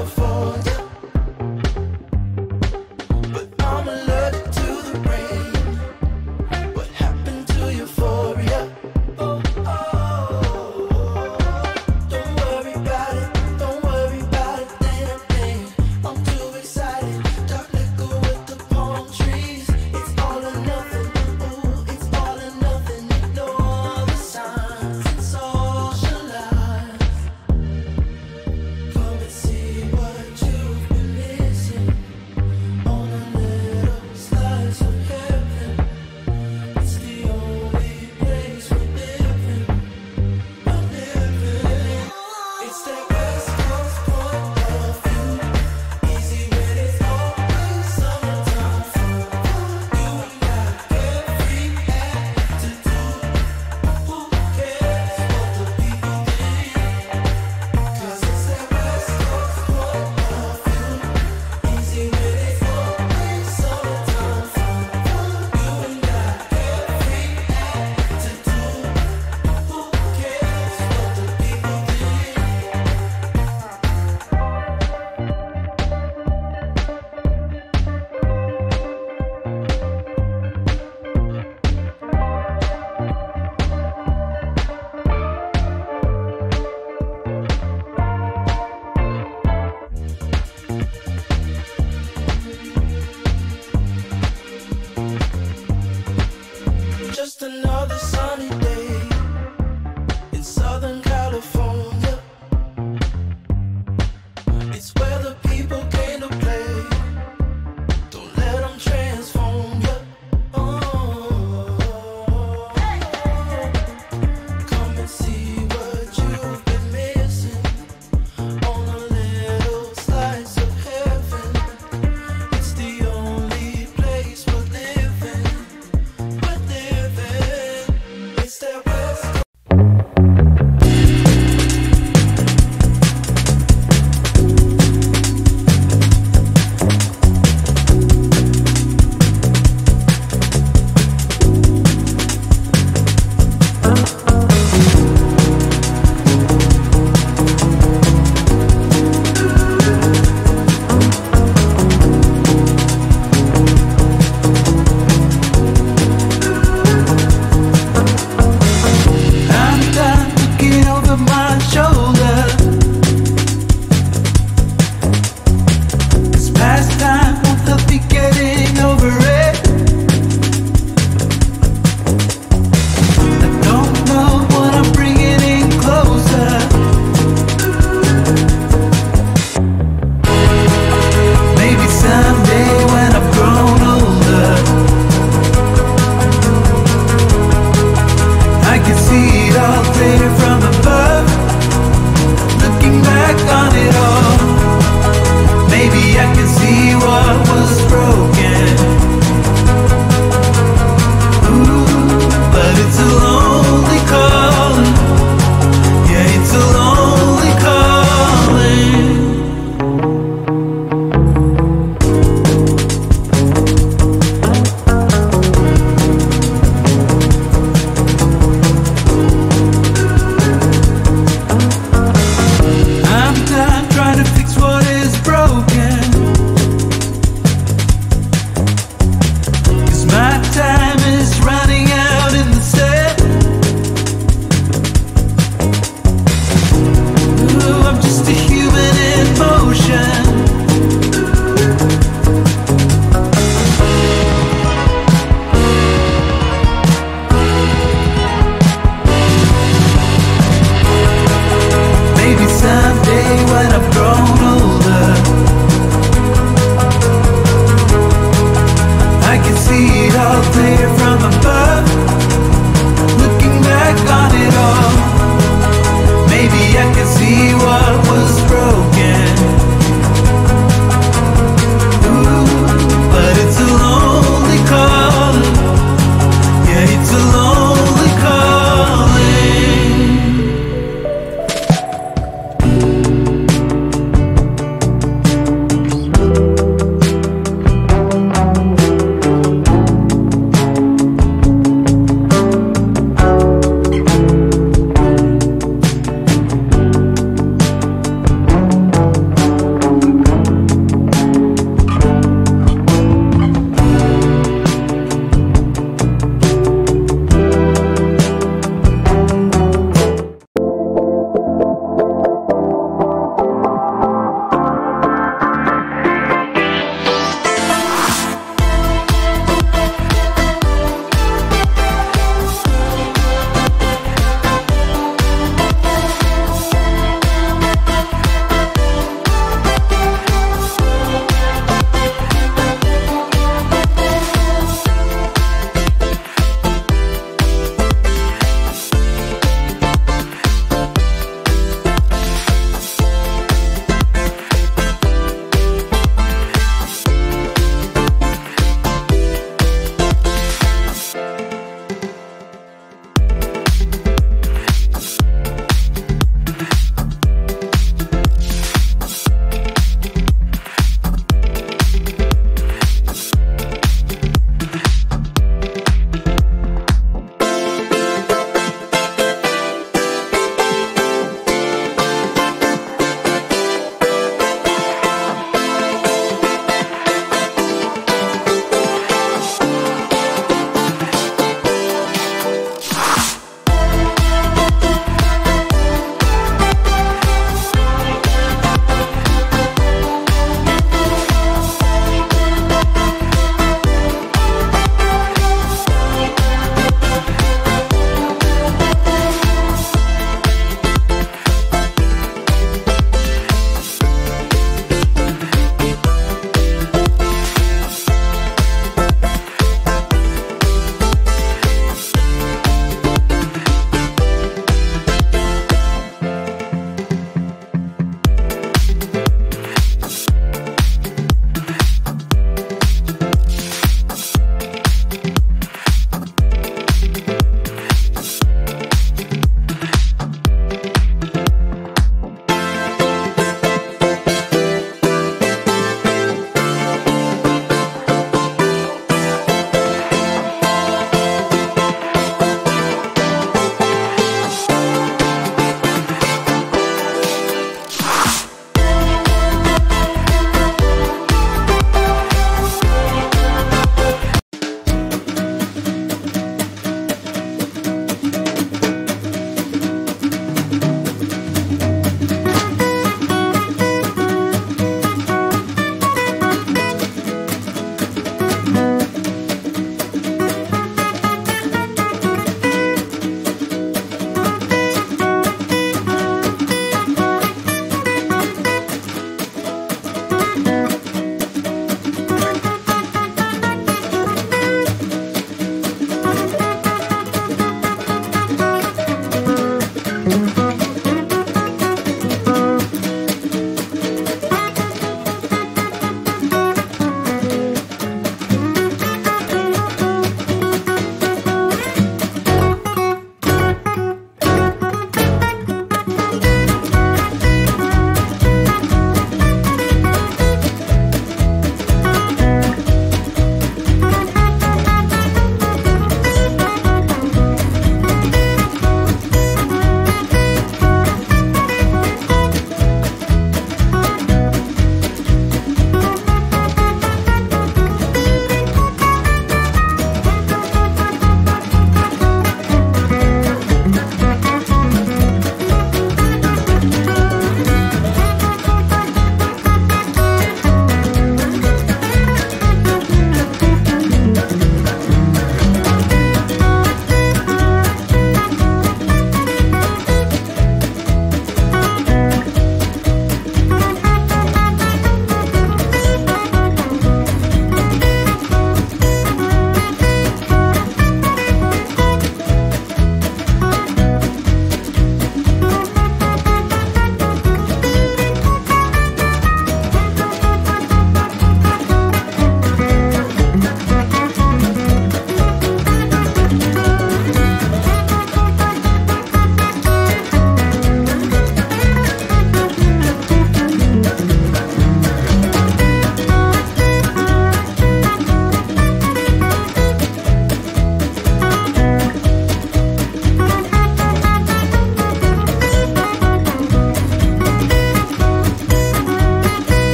California, but I'm allergic to the rain. What happened to euphoria? Oh, oh, don't worry about it, don't worry about a thing. I'm too excited. Dark liquor with the palm trees. It's all or nothing. Ooh, it's all or nothing. Ignore the signs and socialize. Come and see what you've been missing on a little slice of heaven. It's the only place we're living. It's that West Coast point of view. Easy when it's always summertime fun. You and I, every attitude. Who cares what the people think? 'Cause it's that West Coast point of view. Easy when it's always summertime fun. You and I, every attitude. Who cares what the people think? Just another sunny day in Southern California. It's where the people came to play. Don't let them transform you. Oh, come and see what you've been missing on a little slice of heaven. It's the only place we're living. It's that West Coast.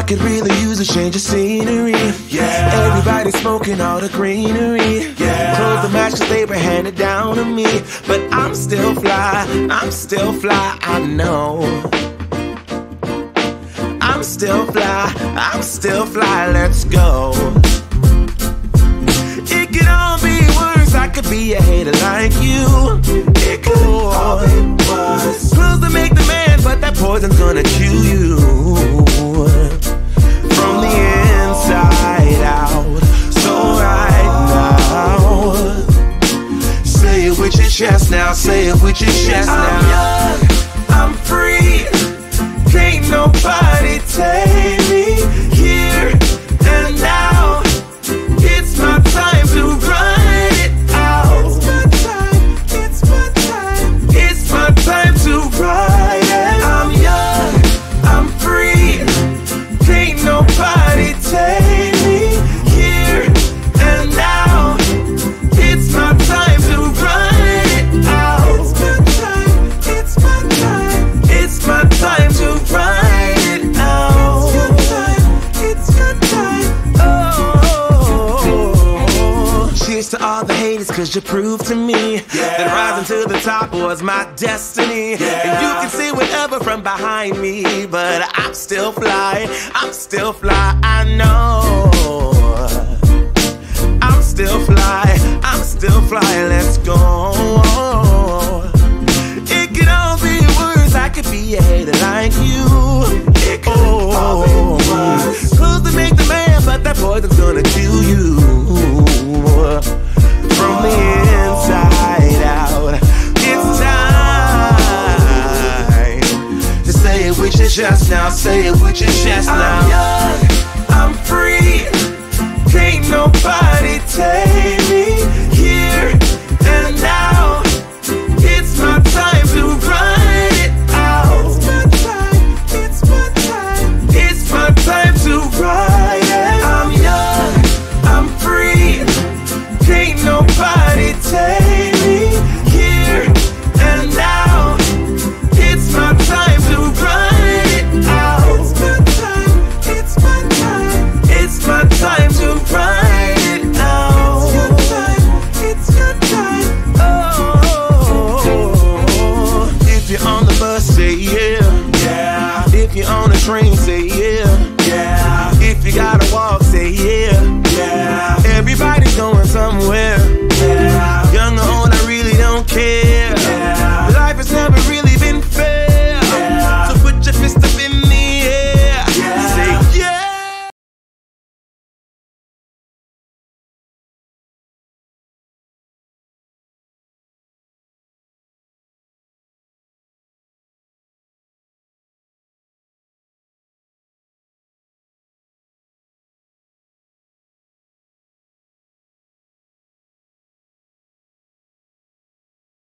could really use a change of scenery. Yeah. Everybody smoking all the greenery. Yeah. Clothes that match 'cause they were handed down to me. But I'm still fly, I'm still fly, I know. I'm still fly, let's go. It could all be worse, I could be a hater like you. It could all be worse. Pills to make the man, but that poison's gonna kill you. From the inside out. So right now, say it with your chest now, say it with your chest now. I'm young, I'm free. Can't nobody take me here and now. It's my time to run it out. It's my time, it's my time, it's my time to ride it. I'm young, I'm free. Can't nobody take me here and now. It's my time to run it out. It's my time, it's my time, it's my time to ride it out. It's your time, oh. Cheers to all the haters, 'cause you proved to me that rising to the top was my destiny. And you can see whatever from behind me, but I'm still fly, I know. I'm still fly, let's go. It could all be worse, I could be a hater like you. It could all be worse. Clothes to make the man, but that poison's gonna kill you. From the inside out, it's time to say it with your chest now, say it with your chest now. I'm young, I'm free. Can't nobody take me